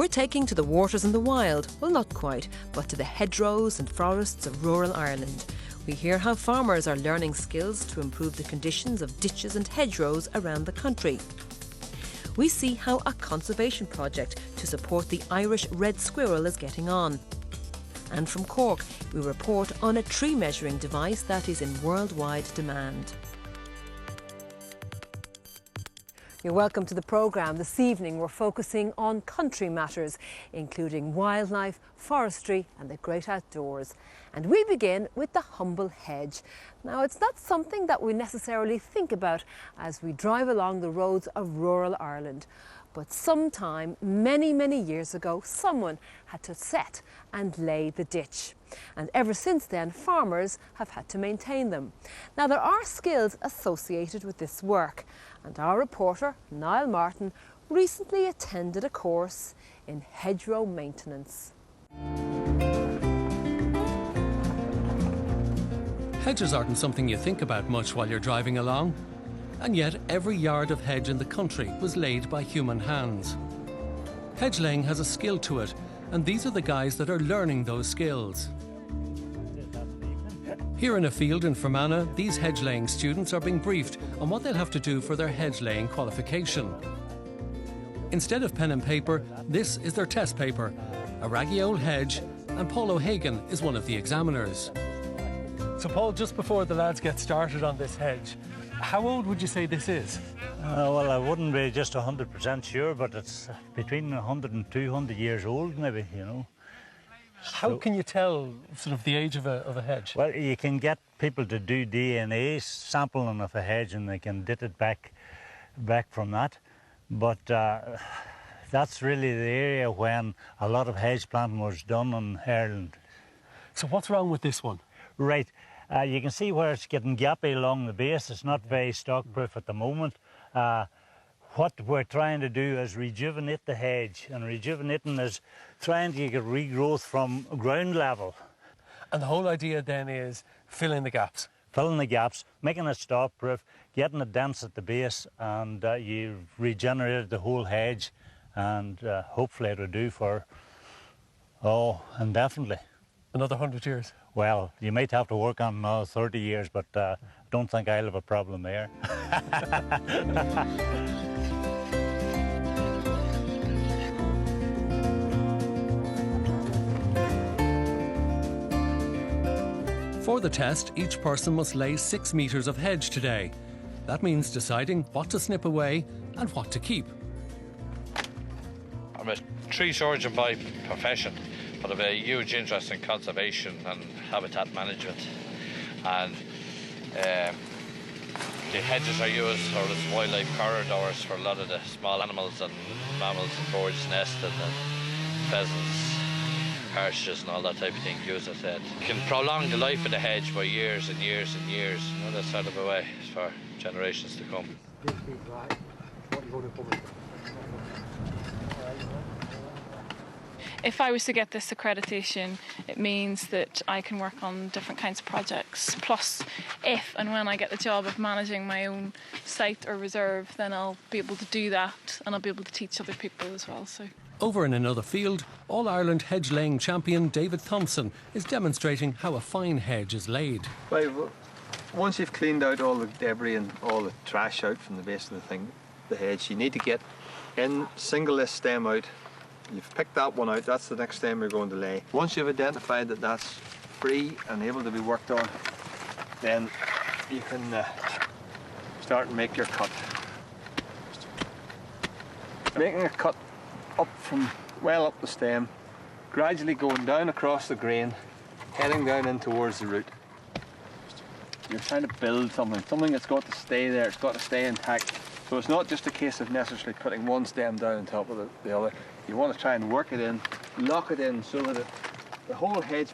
We're taking to the waters and the wild, well not quite, but to the hedgerows and forests of rural Ireland. We hear how farmers are learning skills to improve the conditions of ditches and hedgerows around the country. We see how a conservation project to support the Irish red squirrel is getting on. And from Cork, we report on a tree measuring device that is in worldwide demand. You're welcome to the programme. This evening we're focusing on country matters, including wildlife, forestry and the great outdoors. And we begin with the humble hedge. Now, it's not something that we necessarily think about as we drive along the roads of rural Ireland. But sometime, many, many years ago, someone had to set and lay the ditch. And ever since then, farmers have had to maintain them. Now, there are skills associated with this work. And our reporter, Niall Martin, recently attended a course in hedgerow maintenance. Hedges aren't something you think about much while you're driving along. And yet, every yard of hedge in the country was laid by human hands. Hedge laying has a skill to it, and these are the guys that are learning those skills. Here in a field in Fermanagh, these hedge laying students are being briefed on what they'll have to do for their hedge laying qualification. Instead of pen and paper, this is their test paper, a raggy old hedge, and Paul O'Hagan is one of the examiners. So Paul, just before the lads get started on this hedge, how old would you say this is? Well, I wouldn't be just 100% sure, but it's between 100 and 200 years old, maybe, you know. How can you tell sort of the age of a hedge? Well, you can get people to do DNA sampling of a hedge and they can date it back from that. But that's really the area when a lot of hedge planting was done in Ireland. So what's wrong with this one? Right. You can see where it's getting gappy along the base. It's not very stock-proof at the moment. What we're trying to do is rejuvenate the hedge, and rejuvenating is trying to get regrowth from ground level. And the whole idea then is filling the gaps? Filling the gaps, making it stock-proof, getting it dense at the base, and you've regenerated the whole hedge, and hopefully it'll do for, indefinitely. Another 100 years? Well, you might have to work on another 30 years, but I don't think I'll have a problem there. For the test, each person must lay 6 metres of hedge today. That means deciding what to snip away and what to keep. I'm a tree surgeon by profession, but I have a huge interest in conservation and habitat management. And the hedges are used for as wildlife corridors for a lot of the small animals and mammals and birds nested, and pheasants, partridges and all that type of thing use it. It can prolong the life of the hedge by years and years and years. You know, that's sort of a way for generations to come. If I was to get this accreditation, it means that I can work on different kinds of projects. Plus, if and when I get the job of managing my own site or reserve, then I'll be able to do that, and I'll be able to teach other people as well. So. Over in another field, All-Ireland hedge laying champion David Thompson is demonstrating how a fine hedge is laid. Well, once you've cleaned out all the debris and all the trash out from the base of the hedge, you need to get in, single this stem out. You've picked that one out, that's the next stem you're going to lay. Once you've identified that that's free and able to be worked on, then you can start and make your cut. Making a cut up from well up the stem, gradually going down across the grain, heading down in towards the root. You're trying to build something that's got to stay there, it's got to stay intact. So it's not just a case of necessarily putting one stem down on top of the other. You want to try and work it in, lock it in so that the whole hedge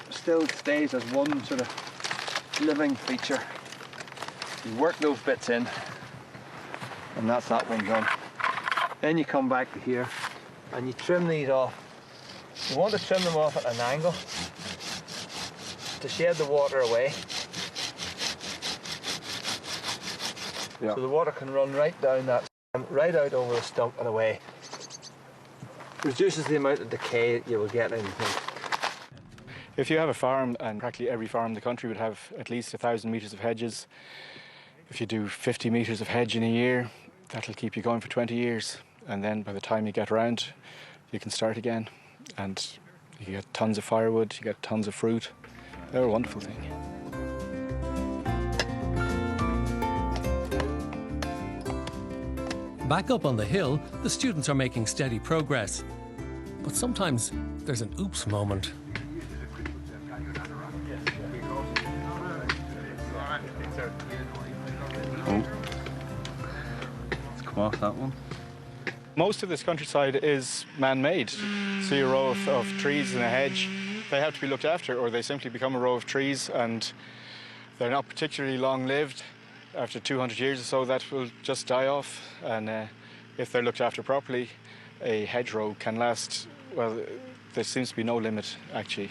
still stays as one sort of living feature. You work those bits in, and that's that one done. Then you come back to here and you trim these off. You want to trim them off at an angle to shed the water away. Yeah. So the water can run right down that, right out over the stump and away. reduces the amount of decay you will get in. If you have a farm, and practically every farm in the country would have at least 1,000 metres of hedges, if you do 50 metres of hedge in a year, that'll keep you going for 20 years. And then by the time you get around, you can start again. And you get tons of firewood, you get tons of fruit. They're a wonderful thing. Back up on the hill, the students are making steady progress. But sometimes there's an oops moment. Oh. Let's come off that one. Most of this countryside is man-made. See a row of trees in a hedge, they have to be looked after, or they simply become a row of trees and they're not particularly long-lived. After 200 years or so, that will just die off. And if they're looked after properly, a hedgerow can last, well, there seems to be no limit, actually.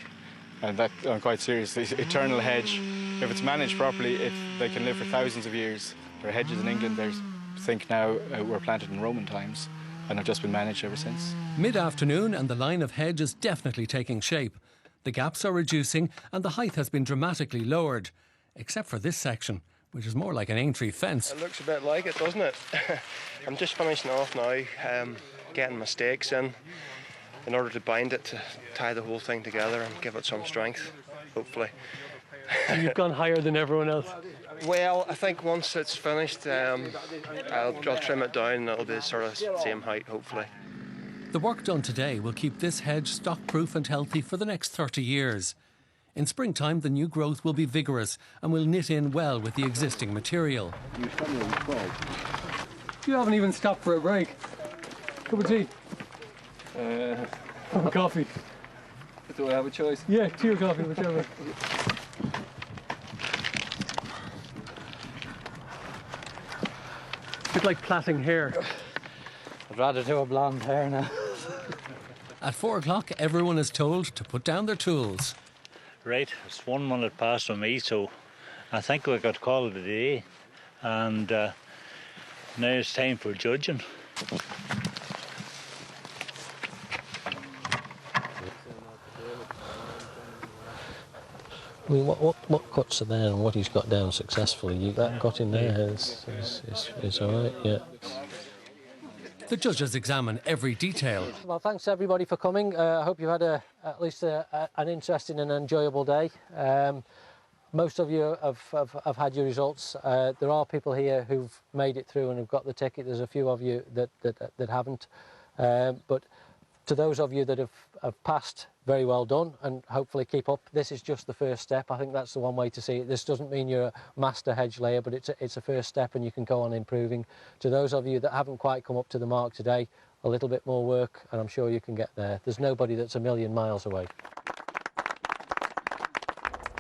And that, I'm quite serious, the eternal hedge, if it's managed properly, they can live for thousands of years. There are hedges in England, I think now, were planted in Roman times and have just been managed ever since. Mid-afternoon and the line of hedge is definitely taking shape. The gaps are reducing and the height has been dramatically lowered, except for this section, which is more like an Aintree fence. It looks a bit like it, doesn't it? I'm just finishing off now, getting my stakes in order to bind it, to tie the whole thing together and give it some strength, hopefully. So you've gone higher than everyone else? Well, I think once it's finished, I'll trim it down and it'll be sort of the same height, hopefully. The work done today will keep this hedge stock-proof and healthy for the next 30 years. In springtime, the new growth will be vigorous and will knit in well with the existing material. You haven't even stopped for a break. Cup of tea? Cup of coffee? Do I have a choice? Yeah, tea or coffee, whichever. It's a bit like plaiting hair. I'd rather do a blonde hair now. At 4 o'clock, everyone is told to put down their tools. Right, it's 1 minute past for me, so I think we got called a day. And now it's time for judging. I mean, what cuts are there and what he's got down successfully? That cut in there is all right, yeah. The judges examine every detail. Well, thanks everybody for coming. I hope you had at least an interesting and enjoyable day. Most of you have had your results. There are people here who've made it through and have got the ticket. There's a few of you that haven't. But to those of you that have passed, very well done, and hopefully keep up. This is just the first step. I think that's the one way to see it. This doesn't mean you're a master hedge layer, but it's a first step and you can go on improving. To those of you that haven't quite come up to the mark today, a little bit more work and I'm sure you can get there. There's nobody that's a million miles away.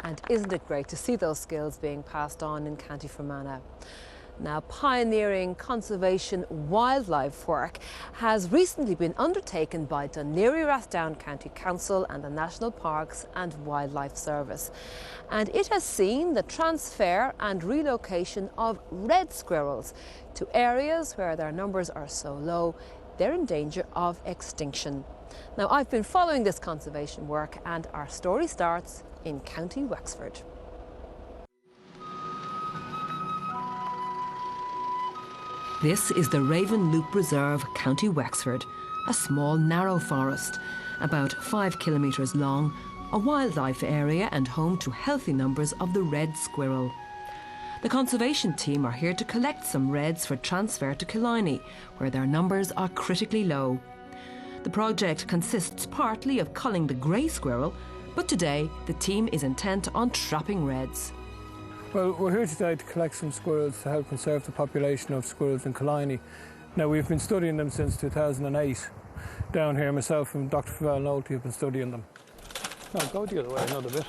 And isn't it great to see those skills being passed on in County Fermanagh? Now, pioneering conservation wildlife work has recently been undertaken by Dún Laoghaire-Rathdown County Council and the National Parks and Wildlife Service. And it has seen the transfer and relocation of red squirrels to areas where their numbers are so low they're in danger of extinction. Now, I've been following this conservation work and our story starts in County Wexford. This is the Raven Loop Reserve, County Wexford, a small narrow forest, about 5 kilometres long, a wildlife area and home to healthy numbers of the red squirrel. The conservation team are here to collect some reds for transfer to Killiney, where their numbers are critically low. The project consists partly of culling the grey squirrel, but today the team is intent on trapping reds. Well, we're here today to collect some squirrels to help conserve the population of squirrels in Killiney. Now, we've been studying them since 2008. Down here, myself and Dr. Favel Nolte have been studying them. Now, go the other way another bit.